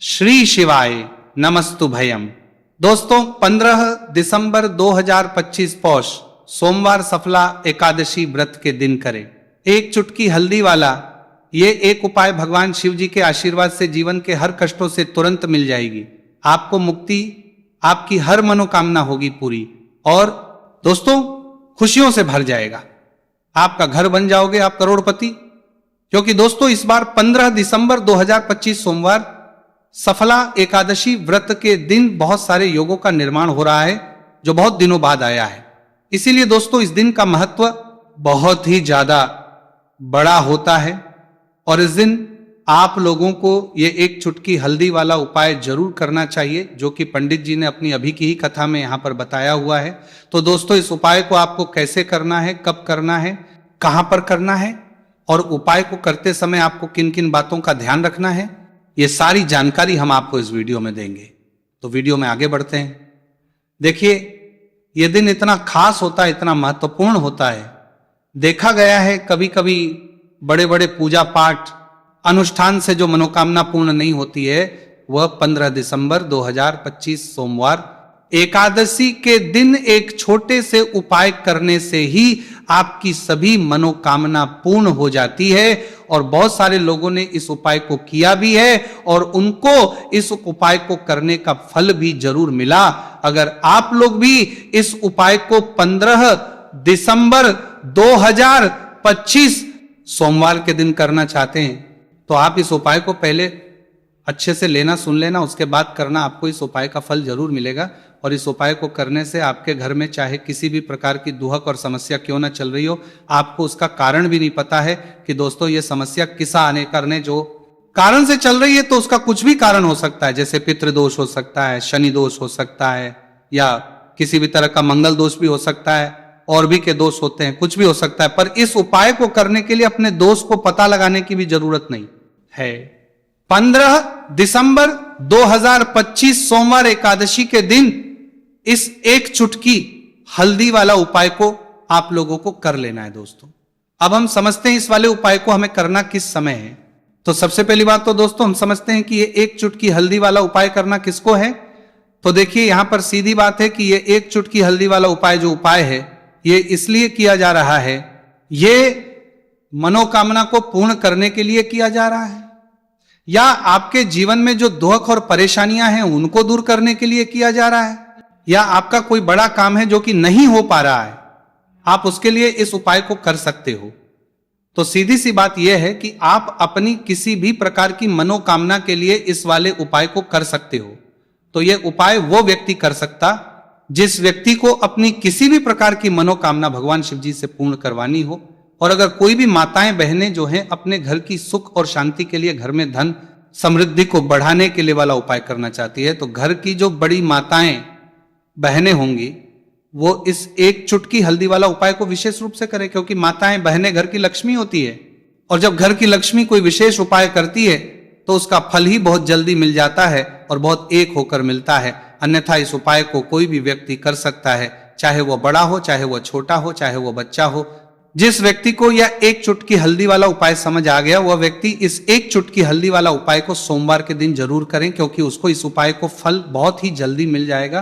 श्री शिवाय नमस्तु भयम। दोस्तों 15 दिसंबर 2025 पौष सोमवार सफला एकादशी व्रत के दिन करें एक चुटकी हल्दी वाला ये एक उपाय भगवान शिव जी के आशीर्वाद से जीवन के हर कष्टों से तुरंत मिल जाएगी। आपको मुक्ति, आपकी हर मनोकामना होगी पूरी और दोस्तों खुशियों से भर जाएगा। आपका घर बन जाओगे, आप करोड़पति। क्योंकि दोस्तों इस बार 15 दिसंबर 2025 सोमवार सफला एकादशी व्रत के दिन बहुत सारे योगों का निर्माण हो रहा है जो बहुत दिनों बाद आया है। इसीलिए दोस्तों इस दिन का महत्व बहुत ही ज्यादा बड़ा होता है और इस दिन आप लोगों को ये एक चुटकी हल्दी वाला उपाय जरूर करना चाहिए जो कि पंडित जी ने अपनी अभी की ही कथा में यहां पर बताया हुआ है। तो दोस्तों इस उपाय को आपको कैसे करना है, कब करना है, कहां पर करना है और उपाय को करते समय आपको किन किन बातों का ध्यान रखना है, ये सारी जानकारी हम आपको इस वीडियो में देंगे। तो वीडियो में आगे बढ़ते हैं। देखिए ये दिन इतना खास होता है, इतना महत्वपूर्ण होता है। देखा गया है कभी कभी बड़े बड़े पूजा पाठ अनुष्ठान से जो मनोकामना पूर्ण नहीं होती है वह 15 दिसंबर 2025 सोमवार एकादशी के दिन एक छोटे से उपाय करने से ही आपकी सभी मनोकामना पूर्ण हो जाती है। और बहुत सारे लोगों ने इस उपाय को किया भी है और उनको इस उपाय को करने का फल भी जरूर मिला। अगर आप लोग भी इस उपाय को 15 दिसंबर 2025 सोमवार के दिन करना चाहते हैं तो आप इस उपाय को पहले अच्छे से लेना, सुन लेना, उसके बाद करना। आपको इस उपाय का फल जरूर मिलेगा और इस उपाय को करने से आपके घर में चाहे किसी भी प्रकार की दुहक और समस्या क्यों ना चल रही हो, आपको उसका कारण भी नहीं पता है कि दोस्तों ये समस्या किस आने करने जो कारण से चल रही है। तो उसका कुछ भी कारण हो सकता है, जैसे पितृदोष हो सकता है, शनि दोष हो सकता है या किसी भी तरह का मंगल दोष भी हो सकता है, और भी के दोष होते हैं, कुछ भी हो सकता है। पर इस उपाय को करने के लिए अपने दोष को पता लगाने की भी जरूरत नहीं है। 15 दिसंबर 2025 सोमवार एकादशी के दिन इस एक चुटकी हल्दी वाला उपाय को आप लोगों को कर लेना है। दोस्तों अब हम समझते हैं इस वाले उपाय को हमें करना किस समय है। तो सबसे पहली बात तो दोस्तों हम समझते हैं कि ये एक चुटकी हल्दी वाला उपाय करना किसको है। तो देखिए यहां पर सीधी बात है कि ये एक चुटकी हल्दी वाला उपाय जो उपाय है ये इसलिए किया जा रहा है, ये मनोकामना को पूर्ण करने के लिए किया जा रहा है या आपके जीवन में जो दुख और परेशानियां हैं उनको दूर करने के लिए किया जा रहा है, या आपका कोई बड़ा काम है जो कि नहीं हो पा रहा है, आप उसके लिए इस उपाय को कर सकते हो। तो सीधी सी बात यह है कि आप अपनी किसी भी प्रकार की मनोकामना के लिए इस वाले उपाय को कर सकते हो। तो यह उपाय वो व्यक्ति कर सकता जिस व्यक्ति को अपनी किसी भी प्रकार की मनोकामना भगवान शिव जी से पूर्ण करवानी हो। और अगर कोई भी माताएं बहनें जो हैं अपने घर की सुख और शांति के लिए, घर में धन समृद्धि को बढ़ाने के लिए वाला उपाय करना चाहती है, तो घर की जो बड़ी माताएं बहनें होंगी वो इस एक चुटकी हल्दी वाला उपाय को विशेष रूप से करें, क्योंकि माताएं बहनें घर की लक्ष्मी होती है और जब घर की लक्ष्मी कोई विशेष उपाय करती है तो उसका फल ही बहुत जल्दी मिल जाता है और बहुत एक होकर मिलता है। अन्यथा इस उपाय को कोई भी व्यक्ति कर सकता है, चाहे वो बड़ा हो, चाहे वो छोटा हो, चाहे वो बच्चा हो। जिस व्यक्ति को यह एक चुटकी हल्दी वाला उपाय समझ आ गया वह व्यक्ति इस एक चुटकी हल्दी वाला उपाय को सोमवार के दिन जरूर करें, क्योंकि उसको इस उपाय को फल बहुत ही जल्दी मिल जाएगा।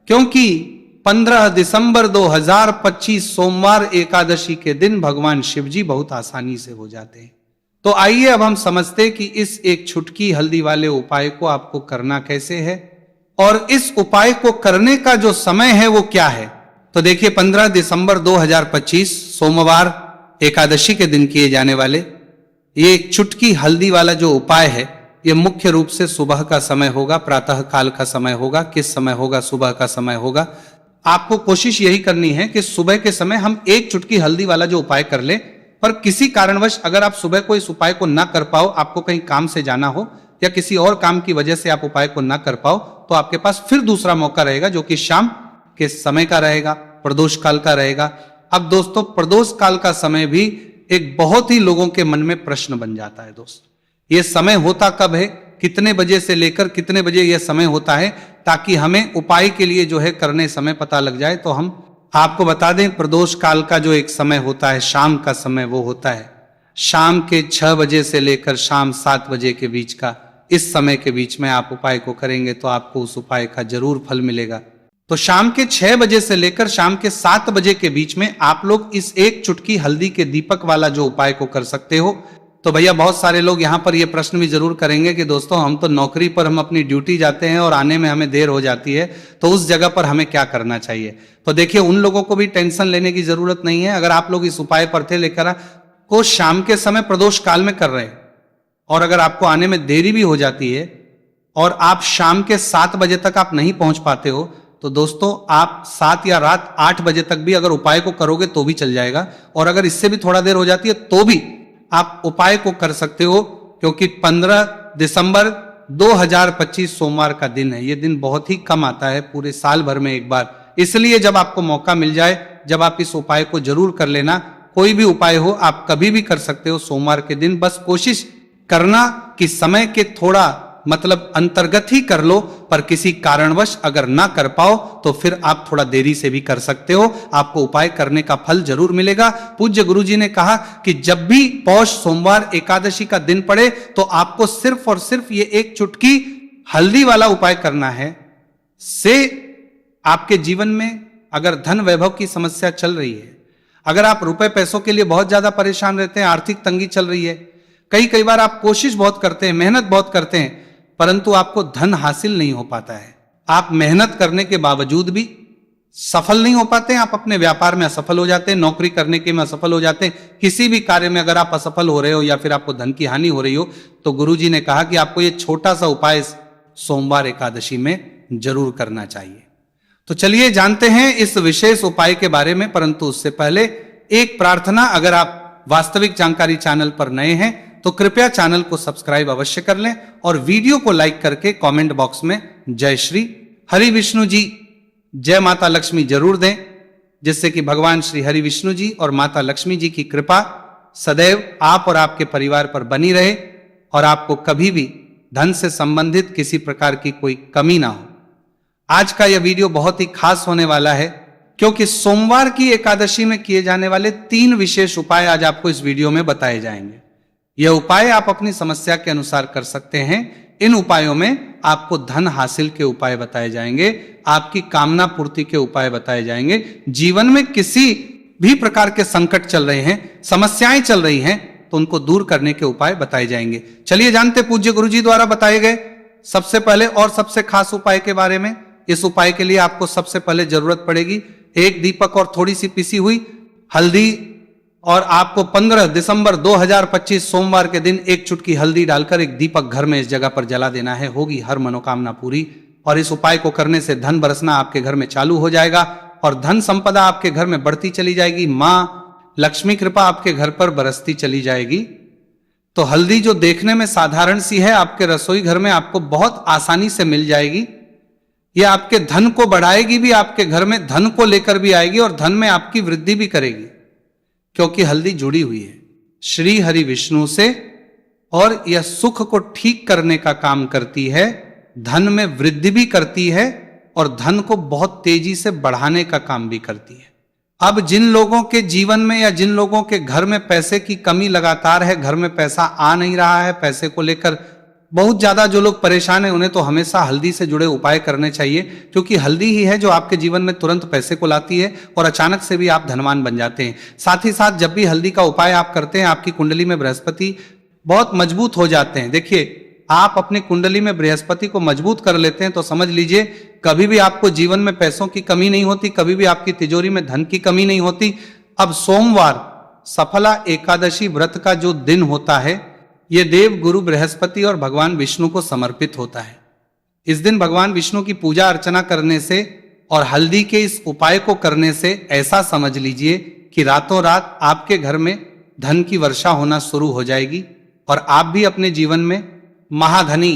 क्योंकि 15 दिसंबर 2025 सोमवार एकादशी के दिन भगवान शिव जी बहुत आसानी से हो जाते हैं। तो आइए अब हम समझते हैं कि इस एक चुटकी हल्दी वाले उपाय को आपको करना कैसे है और इस उपाय को करने का जो समय है वो क्या है। तो देखिए 15 दिसंबर 2025 सोमवार एकादशी के दिन किए जाने वाले ये एक चुटकी हल्दी वाला जो उपाय है ये मुख्य रूप से सुबह का समय होगा, प्रातः काल का समय होगा। किस समय होगा? सुबह का समय होगा। आपको कोशिश यही करनी है कि सुबह के समय हम एक चुटकी हल्दी वाला जो उपाय कर ले। पर किसी कारणवश अगर आप सुबह को इस उपाय को ना कर पाओ, आपको कहीं काम से जाना हो या किसी और काम की वजह से आप उपाय को ना कर पाओ, तो आपके पास फिर दूसरा मौका रहेगा जो कि शाम के समय का रहेगा, प्रदोष काल का रहेगा। अब दोस्तों प्रदोष काल का समय भी एक बहुत ही लोगों के मन में प्रश्न बन जाता है। दोस्तों ये समय होता कब है, कितने बजे से लेकर कितने बजे यह समय होता है, ताकि हमें उपाय के लिए जो है करने समय पता लग जाए। तो हम आपको बता दें प्रदोष काल का जो एक समय होता है, शाम का समय, वो होता है शाम के 6 बजे से लेकर शाम 7 बजे के बीच का इस समय के बीच में आप उपाय को करेंगे तो आपको उस उपाय का जरूर फल मिलेगा। तो शाम के 6 बजे से लेकर शाम के 7 बजे के बीच में आप लोग इस एक चुटकी हल्दी के दीपक वाला जो उपाय को कर सकते हो। तो भैया बहुत सारे लोग यहां पर ये प्रश्न भी जरूर करेंगे कि दोस्तों हम तो नौकरी पर हम अपनी ड्यूटी जाते हैं और आने में हमें देर हो जाती है, तो उस जगह पर हमें क्या करना चाहिए। तो देखिए उन लोगों को भी टेंशन लेने की जरूरत नहीं है। अगर आप लोग इस उपाय परथे लेकर को शाम के समय प्रदोष काल में कर रहे हैं और अगर आपको आने में देरी भी हो जाती है और आप शाम के 7 बजे तक आप नहीं पहुंच पाते हो, तो दोस्तों आप 7 या रात 8 बजे तक भी अगर उपाय को करोगे तो भी चल जाएगा। और अगर इससे भी थोड़ा देर हो जाती है तो भी आप उपाय को कर सकते हो, क्योंकि 15 दिसंबर 2025 सोमवार का दिन है। यह दिन बहुत ही कम आता है पूरे साल भर में एक बार, इसलिए जब आपको मौका मिल जाए जब आप इस उपाय को जरूर कर लेना। कोई भी उपाय हो आप कभी भी कर सकते हो सोमवार के दिन, बस कोशिश करना कि समय के थोड़ा मतलब अंतर्गत ही कर लो, पर किसी कारणवश अगर ना कर पाओ तो फिर आप थोड़ा देरी से भी कर सकते हो, आपको उपाय करने का फल जरूर मिलेगा। पूज्य गुरुजी ने कहा कि जब भी पौष सोमवार एकादशी का दिन पड़े तो आपको सिर्फ और सिर्फ ये एक चुटकी हल्दी वाला उपाय करना है। से आपके जीवन में अगर धन वैभव की समस्या चल रही है, अगर आप रुपए पैसों के लिए बहुत ज्यादा परेशान रहते हैं, आर्थिक तंगी चल रही है, कई बार आप कोशिश बहुत करते हैं, मेहनत बहुत करते हैं, परंतु आपको धन हासिल नहीं हो पाता है, आप मेहनत करने के बावजूद भी सफल नहीं हो पाते हैं, आप अपने व्यापार में असफल हो जाते हैं, नौकरी करने के में असफल हो जाते हैं, किसी भी कार्य में अगर आप असफल हो रहे हो या फिर आपको धन की हानि हो रही हो, तो गुरुजी ने कहा कि आपको ये छोटा सा उपाय सोमवार एकादशी में जरूर करना चाहिए। तो चलिए जानते हैं इस विशेष उपाय के बारे में, परंतु उससे पहले एक प्रार्थना। अगर आप वास्तविक जानकारी चैनल पर नए हैं तो कृपया चैनल को सब्सक्राइब अवश्य कर लें और वीडियो को लाइक करके कमेंट बॉक्स में जय श्री हरि विष्णु जी, जय माता लक्ष्मी जरूर दें, जिससे कि भगवान श्री हरि विष्णु जी और माता लक्ष्मी जी की कृपा सदैव आप और आपके परिवार पर बनी रहे और आपको कभी भी धन से संबंधित किसी प्रकार की कोई कमी ना हो। आज का यह वीडियो बहुत ही खास होने वाला है, क्योंकि सोमवार की एकादशी में किए जाने वाले 3 विशेष उपाय आज आपको इस वीडियो में बताए जाएंगे। यह उपाय आप अपनी समस्या के अनुसार कर सकते हैं। इन उपायों में आपको धन हासिल के उपाय बताए जाएंगे, आपकी कामना पूर्ति के उपाय बताए जाएंगे, जीवन में किसी भी प्रकार के संकट चल रहे हैं, समस्याएं चल रही हैं, तो उनको दूर करने के उपाय बताए जाएंगे। चलिए जानते पूज्य गुरुजी द्वारा बताए गए सबसे पहले और सबसे खास उपाय के बारे में। इस उपाय के लिए आपको सबसे पहले जरूरत पड़ेगी एक दीपक और थोड़ी सी पिसी हुई हल्दी, और आपको 15 दिसंबर 2025 सोमवार के दिन एक चुटकी हल्दी डालकर एक दीपक घर में इस जगह पर जला देना है। होगी हर मनोकामना पूरी। और इस उपाय को करने से धन बरसना आपके घर में चालू हो जाएगा और धन संपदा आपके घर में बढ़ती चली जाएगी, मां लक्ष्मी कृपा आपके घर पर बरसती चली जाएगी। तो हल्दी जो देखने में साधारण सी है, आपके रसोई घर में आपको बहुत आसानी से मिल जाएगी। यह आपके धन को बढ़ाएगी भी, आपके घर में धन को लेकर भी आएगी और धन में आपकी वृद्धि भी करेगी, क्योंकि हल्दी जुड़ी हुई है श्री हरि विष्णु से और यह सुख को ठीक करने का काम करती है, धन में वृद्धि भी करती है और धन को बहुत तेजी से बढ़ाने का काम भी करती है। अब जिन लोगों के जीवन में या जिन लोगों के घर में पैसे की कमी लगातार है, घर में पैसा आ नहीं रहा है, पैसे को लेकर बहुत ज्यादा जो लोग परेशान हैं, उन्हें तो हमेशा हल्दी से जुड़े उपाय करने चाहिए, क्योंकि हल्दी ही है जो आपके जीवन में तुरंत पैसे को लाती है और अचानक से भी आप धनवान बन जाते हैं। साथ ही साथ जब भी हल्दी का उपाय आप करते हैं, आपकी कुंडली में बृहस्पति बहुत मजबूत हो जाते हैं। देखिए आप अपनी कुंडली में बृहस्पति को मजबूत कर लेते हैं तो समझ लीजिए कभी भी आपको जीवन में पैसों की कमी नहीं होती, कभी भी आपकी तिजोरी में धन की कमी नहीं होती। अब सोमवार सफला एकादशी व्रत का जो दिन होता है, यह देव गुरु बृहस्पति और भगवान विष्णु को समर्पित होता है। इस दिन भगवान विष्णु की पूजा अर्चना करने से और हल्दी के इस उपाय को करने से ऐसा समझ लीजिए कि रातों रात आपके घर में धन की वर्षा होना शुरू हो जाएगी और आप भी अपने जीवन में महाधनी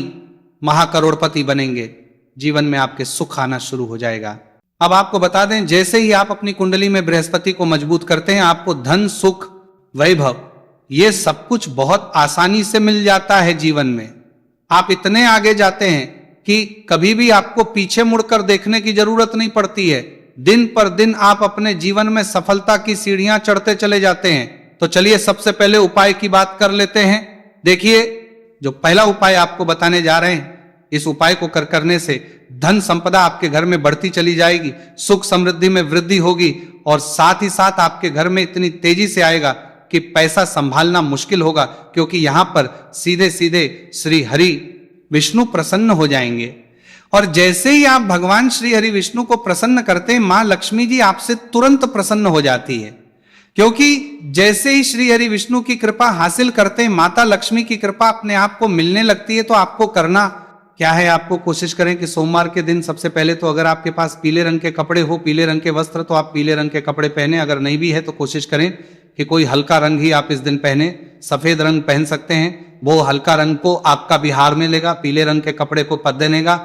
महाकरोड़पति बनेंगे, जीवन में आपके सुख आना शुरू हो जाएगा। अब आपको बता दें, जैसे ही आप अपनी कुंडली में बृहस्पति को मजबूत करते हैं, आपको धन सुख वैभव ये सब कुछ बहुत आसानी से मिल जाता है। जीवन में आप इतने आगे जाते हैं कि कभी भी आपको पीछे मुड़कर देखने की जरूरत नहीं पड़ती है। दिन पर दिन आप अपने जीवन में सफलता की सीढ़ियां चढ़ते चले जाते हैं। तो चलिए सबसे पहले उपाय की बात कर लेते हैं। देखिए जो पहला उपाय आपको बताने जा रहे हैं, इस उपाय को करने से धन संपदा आपके घर में बढ़ती चली जाएगी, सुख समृद्धि में वृद्धि होगी और साथ ही साथ आपके घर में इतनी तेजी से आएगा कि पैसा संभालना मुश्किल होगा, क्योंकि यहां पर सीधे सीधे श्री हरि विष्णु प्रसन्न हो जाएंगे। और जैसे ही आप भगवान श्री हरि विष्णु को प्रसन्न करते हैं, मां लक्ष्मी जी आपसे तुरंत प्रसन्न हो जाती है, क्योंकि जैसे ही श्री हरि विष्णु की कृपा हासिल करते हैं, माता लक्ष्मी की कृपा अपने आप को मिलने लगती है। तो आपको करना क्या है, आपको कोशिश करें कि सोमवार के दिन सबसे पहले तो अगर आपके पास पीले रंग के कपड़े हो, पीले रंग के वस्त्र, तो आप पीले रंग के कपड़े पहने। अगर नहीं भी है तो कोशिश करें कि कोई हल्का रंग ही आप इस दिन पहने। सफेद रंग पहन सकते हैं, वो हल्का रंग को आपका बिहार में लेगा। पीले रंग के कपड़े को पद देनेगा,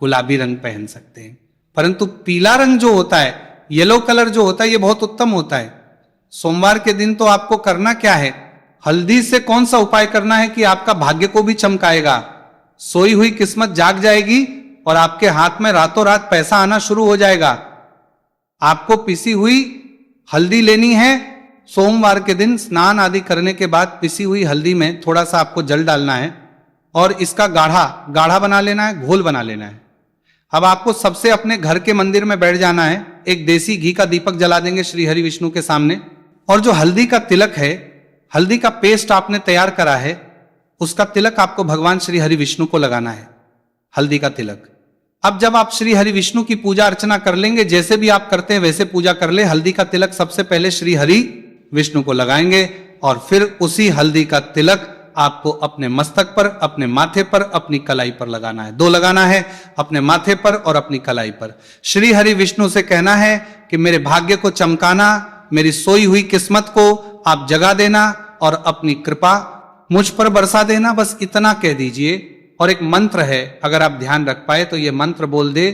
गुलाबी रंग पहन सकते हैं। परंतु पीला रंग जो होता है, येलो कलर जो होता है, ये बहुत उत्तम होता है। सोमवार के दिन तो आपको करना क्या है, हल्दी से कौन सा उपाय करना है कि आपका भाग्य को भी चमकाएगा, सोई हुई किस्मत जाग जाएगी और आपके हाथ में रातों रात पैसा आना शुरू हो जाएगा। आपको पिसी हुई हल्दी लेनी है। सोमवार के दिन स्नान आदि करने के बाद पिसी हुई हल्दी में थोड़ा सा आपको जल डालना है और इसका गाढ़ा बना लेना है, घोल बना लेना है। अब आपको सबसे अपने घर के मंदिर में बैठ जाना है, एक देसी घी का दीपक जला देंगे श्री हरि विष्णु के सामने, और जो हल्दी का तिलक है, हल्दी का पेस्ट आपने तैयार करा है, उसका तिलक आपको भगवान श्री हरि विष्णु को लगाना है, हल्दी का तिलक। अब जब आप श्री हरि विष्णु की पूजा अर्चना कर लेंगे, जैसे भी आप करते हैं वैसे पूजा कर ले। हल्दी का तिलक सबसे पहले श्री हरि विष्णु को लगाएंगे और फिर उसी हल्दी का तिलक आपको अपने मस्तक पर, अपने माथे पर, अपनी कलाई पर लगाना है। 2 लगाना है, अपने माथे पर और अपनी कलाई पर। श्री हरि विष्णु से कहना है कि मेरे भाग्य को चमकाना, मेरी सोई हुई किस्मत को आप जगा देना और अपनी कृपा मुझ पर बरसा देना। बस इतना कह दीजिए। और एक मंत्र है, अगर आप ध्यान रख पाए तो ये मंत्र बोल दे,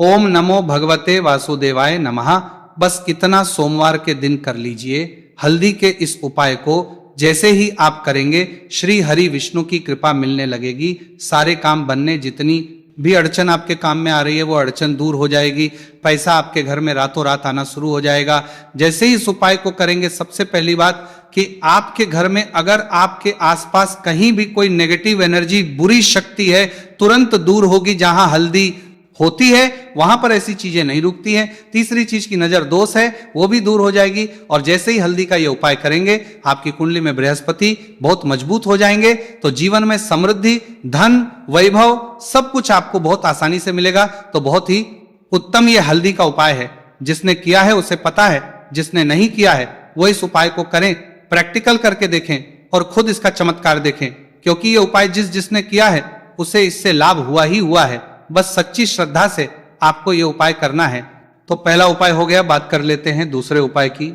ओम नमो भगवते वासुदेवाय नमः। बस इतना सोमवार के दिन कर लीजिए। हल्दी के इस उपाय को जैसे ही आप करेंगे, श्री हरि विष्णु की कृपा मिलने लगेगी। सारे काम बनने, जितनी भी अड़चन आपके काम में आ रही है वो अड़चन दूर हो जाएगी। पैसा आपके घर में रातों रात आना शुरू हो जाएगा। जैसे ही इस उपाय को करेंगे, सबसे पहली बात कि आपके घर में अगर आपके आसपास कहीं भी कोई नेगेटिव एनर्जी, बुरी शक्ति है, तुरंत दूर होगी। जहां हल्दी होती है वहां पर ऐसी चीजें नहीं रुकती हैं। तीसरी चीज की नजर दोष है, वो भी दूर हो जाएगी। और जैसे ही हल्दी का ये उपाय करेंगे, आपकी कुंडली में बृहस्पति बहुत मजबूत हो जाएंगे। तो जीवन में समृद्धि, धन, वैभव सब कुछ आपको बहुत आसानी से मिलेगा। तो बहुत ही उत्तम ये हल्दी का उपाय है। जिसने किया है उसे पता है, जिसने नहीं किया है वो इस उपाय को करें, प्रैक्टिकल करके देखें और खुद इसका चमत्कार देखें। क्योंकि ये उपाय जिसने किया है उसे इससे लाभ हुआ ही हुआ है। बस सच्ची श्रद्धा से आपको ये उपाय करना है। तो पहला उपाय हो गया। बात कर लेते हैं दूसरे उपाय की।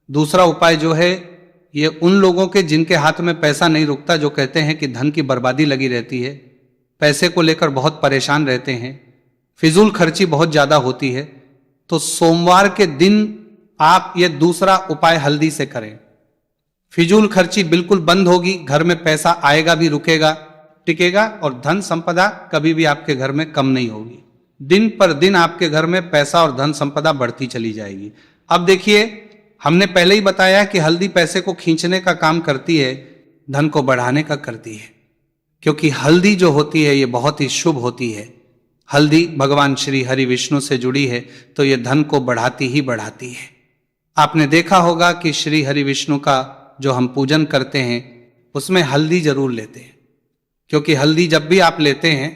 दूसरा उपाय जो है, ये उन लोगों के जिनके हाथ में पैसा नहीं रुकता, जो कहते हैं कि धन की बर्बादी लगी रहती है, पैसे को लेकर बहुत परेशान रहते हैं, फिजूल खर्ची बहुत ज्यादा होती है। तो सोमवार के दिन आप ये दूसरा उपाय हल्दी से करें। फिजूल खर्ची बिल्कुल बंद होगी, घर में पैसा आएगा भी, रुकेगा, टिकेगा और धन संपदा कभी भी आपके घर में कम नहीं होगी। दिन पर दिन आपके घर में पैसा और धन संपदा बढ़ती चली जाएगी। अब देखिए, हमने पहले ही बताया कि हल्दी पैसे को खींचने का काम करती है, धन को बढ़ाने का करती है। क्योंकि हल्दी जो होती है ये बहुत ही शुभ होती है। हल्दी भगवान श्री हरि विष्णु से जुड़ी है, तो ये धन को बढ़ाती ही बढ़ाती है। आपने देखा होगा कि श्री हरि विष्णु का जो हम पूजन करते हैं उसमें हल्दी जरूर लेते हैं। क्योंकि हल्दी जब भी आप लेते हैं,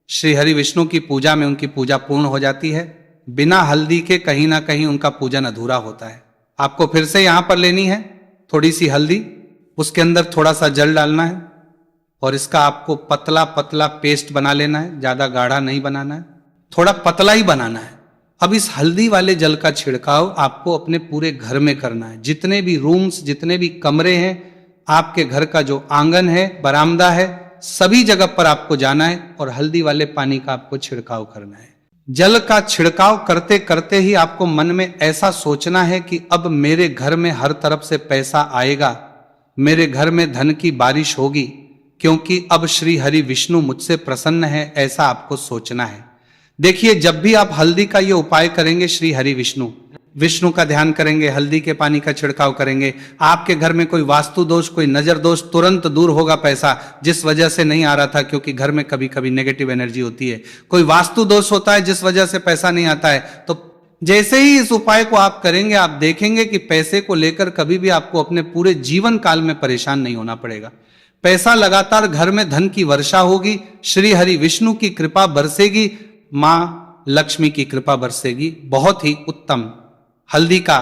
श्री हरि विष्णु की पूजा में उनकी पूजा पूर्ण हो जाती है। बिना हल्दी के कहीं ना कहीं उनका पूजन अधूरा होता है। आपको फिर से यहां पर लेनी है थोड़ी सी हल्दी, उसके अंदर थोड़ा सा जल डालना है और इसका आपको पतला पतला पेस्ट बना लेना है। ज्यादा गाढ़ा नहीं बनाना है, थोड़ा पतला ही बनाना है। अब इस हल्दी वाले जल का छिड़काव आपको अपने पूरे घर में करना है। जितने भी रूम्स, जितने भी कमरे हैं, आपके घर का जो आंगन है, बरामदा है, सभी जगह पर आपको जाना है और हल्दी वाले पानी का आपको छिड़काव करना है। जल का छिड़काव करते करते ही आपको मन में ऐसा सोचना है कि अब मेरे घर में हर तरफ से पैसा आएगा, मेरे घर में धन की बारिश होगी, क्योंकि अब श्री हरि विष्णु मुझसे प्रसन्न है, ऐसा आपको सोचना है। देखिए, जब भी आप हल्दी का ये उपाय करेंगे श्री हरि विष्णु, विष्णु का ध्यान करेंगे, हल्दी के पानी का छिड़काव करेंगे, आपके घर में कोई वास्तु दोष, कोई नजर दोष तुरंत दूर होगा। पैसा जिस वजह से नहीं आ रहा था, क्योंकि घर में कभी कभी नेगेटिव एनर्जी होती है, कोई वास्तु दोष होता है जिस वजह से पैसा नहीं आता है, तो जैसे ही इस उपाय को आप करेंगे, आप देखेंगे कि पैसे को लेकर कभी भी आपको अपने पूरे जीवन काल में परेशान नहीं होना पड़ेगा। पैसा लगातार घर में धन की वर्षा होगी, श्री हरि विष्णु की कृपा बरसेगी, मां लक्ष्मी की कृपा बरसेगी। बहुत ही उत्तम हल्दी का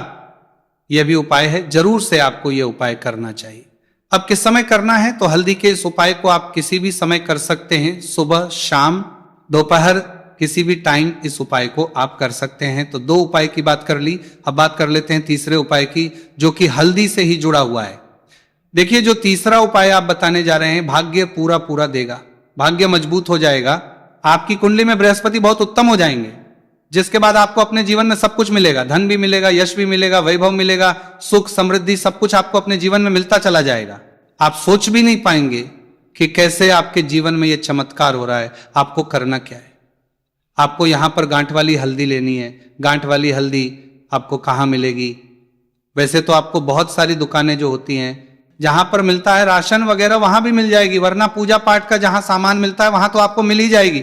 यह भी उपाय है, जरूर से आपको यह उपाय करना चाहिए। अब किस समय करना है, तो हल्दी के इस उपाय को आप किसी भी समय कर सकते हैं, सुबह, शाम, दोपहर, किसी भी टाइम इस उपाय को आप कर सकते हैं। तो 2 उपाय की बात कर ली, अब बात कर लेते हैं तीसरे उपाय की, जो कि हल्दी से ही जुड़ा हुआ है। देखिए, जो तीसरा उपाय आप बताने जा रहे हैं, भाग्य पूरा पूरा देगा, भाग्य मजबूत हो जाएगा, आपकी कुंडली में बृहस्पति बहुत उत्तम हो जाएंगे, जिसके बाद आपको अपने जीवन में सब कुछ मिलेगा, धन भी मिलेगा, यश भी मिलेगा, वैभव मिलेगा, सुख समृद्धि सब कुछ आपको अपने जीवन में मिलता चला जाएगा। आप सोच भी नहीं पाएंगे कि कैसे आपके जीवन में यह चमत्कार हो रहा है। आपको करना क्या है, आपको यहां पर गांठ वाली हल्दी लेनी है। गांठ वाली हल्दी आपको कहां मिलेगी, वैसे तो आपको बहुत सारी दुकानें जो होती हैं जहां पर मिलता है राशन वगैरह, वहां भी मिल जाएगी, वरना पूजा पाठ का जहां सामान मिलता है वहां तो आपको मिल ही जाएगी।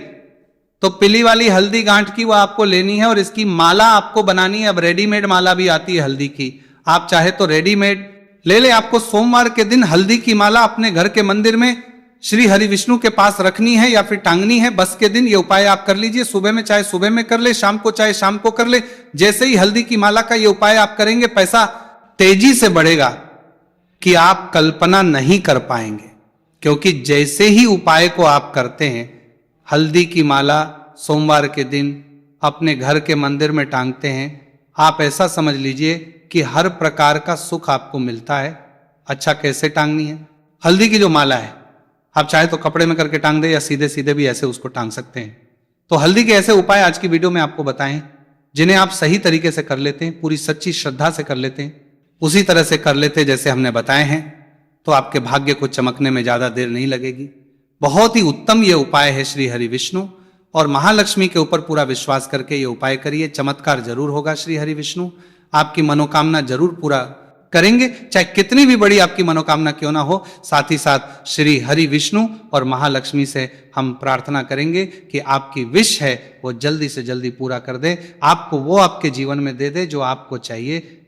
तो पीली वाली हल्दी गांठ की वो आपको लेनी है और इसकी माला आपको बनानी है। अब रेडीमेड माला भी आती है हल्दी की, आप चाहे तो रेडीमेड ले ले। आपको सोमवार के दिन हल्दी की माला अपने घर के मंदिर में श्री हरि विष्णु के पास रखनी है या फिर टांगनी है। बस के दिन ये उपाय आप कर लीजिए, सुबह में चाहे सुबह में कर ले, शाम को चाहे शाम को कर ले। जैसे ही हल्दी की माला का ये उपाय आप करेंगे, पैसा तेजी से बढ़ेगा कि आप कल्पना नहीं कर पाएंगे। क्योंकि जैसे ही उपाय को आप करते हैं, हल्दी की माला सोमवार के दिन अपने घर के मंदिर में टांगते हैं, आप ऐसा समझ लीजिए कि हर प्रकार का सुख आपको मिलता है। अच्छा, कैसे टांगनी है हल्दी की जो माला है, आप चाहे तो कपड़े में करके टांग दे या सीधे सीधे भी ऐसे उसको टांग सकते हैं। तो हल्दी के ऐसे उपाय आज की वीडियो में आपको बताएं, जिन्हें आप सही तरीके से कर लेते हैं, पूरी सच्ची श्रद्धा से कर लेते हैं, उसी तरह से कर लेते हैं जैसे हमने बताए हैं, तो आपके भाग्य को चमकने में ज्यादा देर नहीं लगेगी। बहुत ही उत्तम ये उपाय है श्री हरि विष्णु और महालक्ष्मी के ऊपर पूरा विश्वास करके ये उपाय करिए, चमत्कार जरूर होगा। श्री हरि विष्णु आपकी मनोकामना जरूर पूरा करेंगे, चाहे कितनी भी बड़ी आपकी मनोकामना क्यों ना हो। साथ ही साथ श्री हरि विष्णु और महालक्ष्मी से हम प्रार्थना करेंगे कि आपकी विश है वो जल्दी से जल्दी पूरा कर दे, आपको वो आपके जीवन में दे दे जो आपको चाहिए।